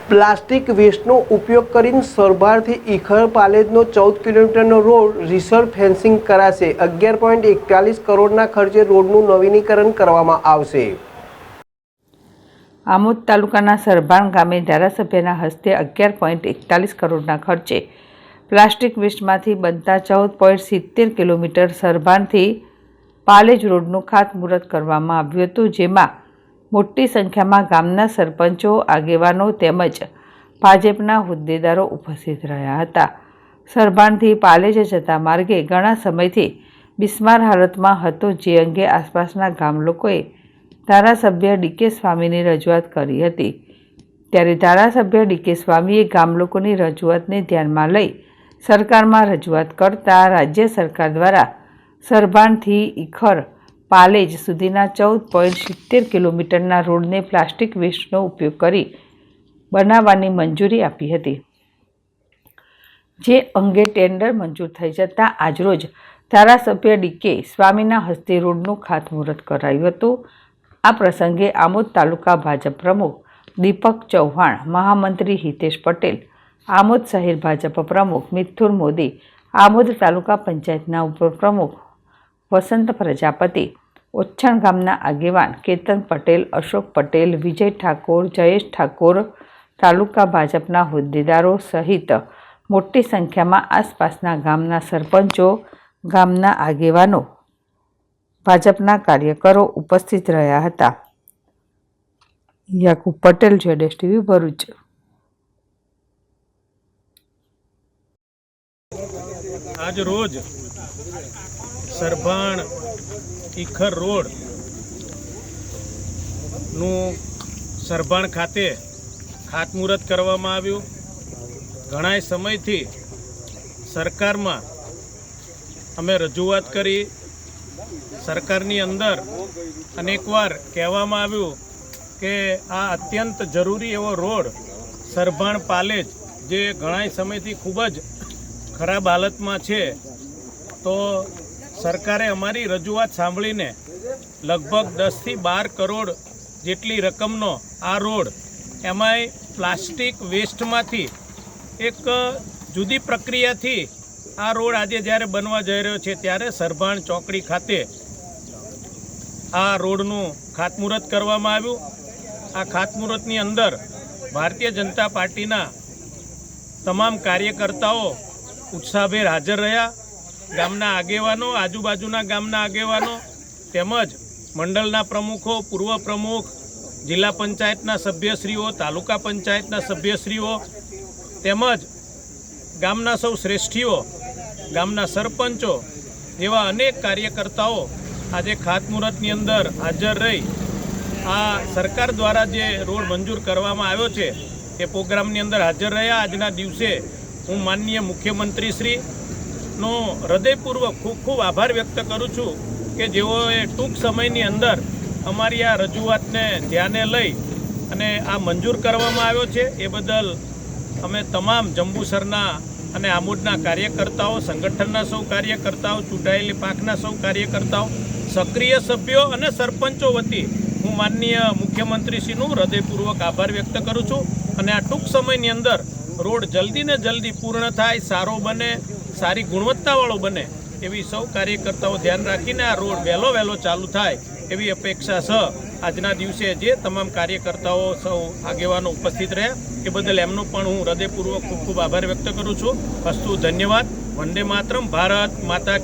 Plastic વેસ્ટનો ઉપયોગ કરીને સરભારથી ઈખર પાલેજનો 14 કિલોમીટરનો રોડ રિસર્વ ફેન્સિંગ કરાશે। 11.41 કરોડના ખર્ચે રોડનું નવીનીકરણ કરવામાં આવશે। આમોદ તાલુકાના સરભાણ ગામે ધારાસભ્યના હસ્તે 11.41 કરોડના ખર્ચે પ્લાસ્ટિક વેસ્ટમાંથી બનતા 14.70 કિલોમીટર સરભાણથી પાલેજ રોડનું ખાતમુહૂર્ત કરવામાં આવ્યું હતું, જેમાં મોટી સંખ્યામાં ગામના સરપંચો, આગેવાનો તેમજ ભાજપના હોદ્દેદારો ઉપસ્થિત રહ્યા હતા। સરભાણથી પાલેજ જતા માર્ગે ઘણા સમયથી બિસ્માર હાલતમાં હતો, જે અંગે આસપાસના ગામ લોકોએ ધારાસભ્ય ડી.કે. સ્વામીની રજૂઆત કરી હતી। ત્યારે ધારાસભ્ય ડી.કે. સ્વામીએ ગામ લોકોની રજૂઆતને ધ્યાનમાં લઈ સરકારમાં રજૂઆત કરતા રાજ્ય સરકાર દ્વારા સરભાણથી ઈખર પાલેજ સુધીના 14.70 કિલોમીટરના રોડને પ્લાસ્ટિક વેસ્ટનો ઉપયોગ કરી બનાવવાની મંજૂરી આપી હતી, જે અંગે ટેન્ડર મંજૂર થઈ જતાં આજરોજ ધારાસભ્ય ડી.કે. સ્વામીના હસ્તે રોડનું ખાતમુહૂર્ત કરાયું હતું। આ પ્રસંગે આમોદ તાલુકા ભાજપ પ્રમુખ દીપક ચૌહાણ, મહામંત્રી હિતેશ પટેલ, આમોદ શહેર ભાજપ પ્રમુખ મિથુન મોદી, આમોદ તાલુકા પંચાયતના ઉપપ્રમુખ વસંત પ્રજાપતિ, ઓચ્છણ ગામના આગેવાન કેતન પટેલ, અશોક પટેલ, વિજય ઠાકોર, જયેશ ઠાકોર, તાલુકા ભાજપના હોદ્દેદારો સહિત મોટી સંખ્યામાં આસપાસના ગામના સરપંચો, ગામના આગેવાનો, ભાજપના કાર્યકરો ઉપસ્થિત રહ્યા હતા। યાકુબ પટેલ, ZSTV ભરૂચ। આજ રોજ સરભાણ ઈખર રોડ નું સરભાણ ખાતે ખાતમુહૂર્ત કરવામાં આવ્યું। ઘણા સમયથી સરકારમાં અમે રજૂઆત કરી। સરકારની અંદર અનેકવાર કહેવામાં આવ્યું કે આ અત્યંત જરૂરી એવો રોડ સરભાણ પાલેજ, જે ઘણા સમયથી ખૂબ જ ખરાબ હાલતમાં છે, તો સરકારે અમારી રજૂઆત સાંભળીને લગભગ 10 થી 12 કરોડ જેટલી રકમનો આ રોડ, એમાંય પ્લાસ્ટિક વેસ્ટમાંથી એક જુદી પ્રક્રિયાથી આ રોડ આજે જ્યારે બનવા જઈ રહ્યો છે, ત્યારે સરભાણ ચોકડી ખાતે આ રોડનું ખાતમુહૂર્ત કરવામાં આવ્યું। આ ખાતમુહૂર્તની અંદર ભારતીય જનતા પાર્ટીના તમામ કાર્યકર્તાઓ ઉત્સાહભેર હાજર રહ્યા। ગામના આગેવાનો, આજુબાજુના ગામના આગેવાનો તેમજ મંડળના પ્રમુખો, પૂર્વ પ્રમુખ, જિલ્લા પંચાયતના સભ્યશ્રીઓ, તાલુકા પંચાયતના સભ્યશ્રીઓ તેમજ ગામના સૌ શ્રેષ્ઠીઓ, ગામના સરપંચો જેવા અનેક કાર્યકર્તાઓ આજે ખાતમુહૂર્તની અંદર હાજર રહી આ સરકાર દ્વારા જે રોડ મંજૂર કરવામાં આવ્યો છે એ પ્રોગ્રામની અંદર હાજર રહ્યા। આજના દિવસે હું માનનીય મુખ્યમંત્રીશ્રીનો હૃદયપૂર્વક ખૂબ ખૂબ આભાર વ્યક્ત કરું છું કે જેઓએ ટૂંક સમયની અંદર અમારી આ રજૂઆતને ધ્યાને લઈ અને આ મંજૂર કરવામાં આવ્યો છે। એ બદલ અમે તમામ જંબુસરના અને આમોદના કાર્યકર્તાઓ, સંગઠનના સૌ કાર્યકર્તાઓ, ચૂંટાયેલી પાંખના સૌ કાર્યકર્તાઓ, સક્રિય સભ્યો અને સરપંચો વતી હું માનનીય મુખ્યમંત્રીશ્રીનું હૃદયપૂર્વક આભાર વ્યક્ત કરું છું। અને આ ટૂંક સમયની અંદર રોડ જલ્દી ને જલ્દી પૂર્ણ થાય, સારો બને, સારી ગુણવત્તાવાળો બને એવી સૌ કાર્યકર્તાઓ ધ્યાન રાખીને આ રોડ વહેલો ચાલુ થાય એવી અપેક્ષા છે। આજના દિવસે જે તમામ કાર્યકર્તાઓ, સૌ આગેવાનો ઉપસ્થિત રહ્યા એ બદલ એમનો પણ હું હૃદયપૂર્વક ખૂબ ખૂબ આભાર વ્યક્ત કરું છું। અસ્તુ, ધન્યવાદ। વંદે માતરમ। ભારત માતા કી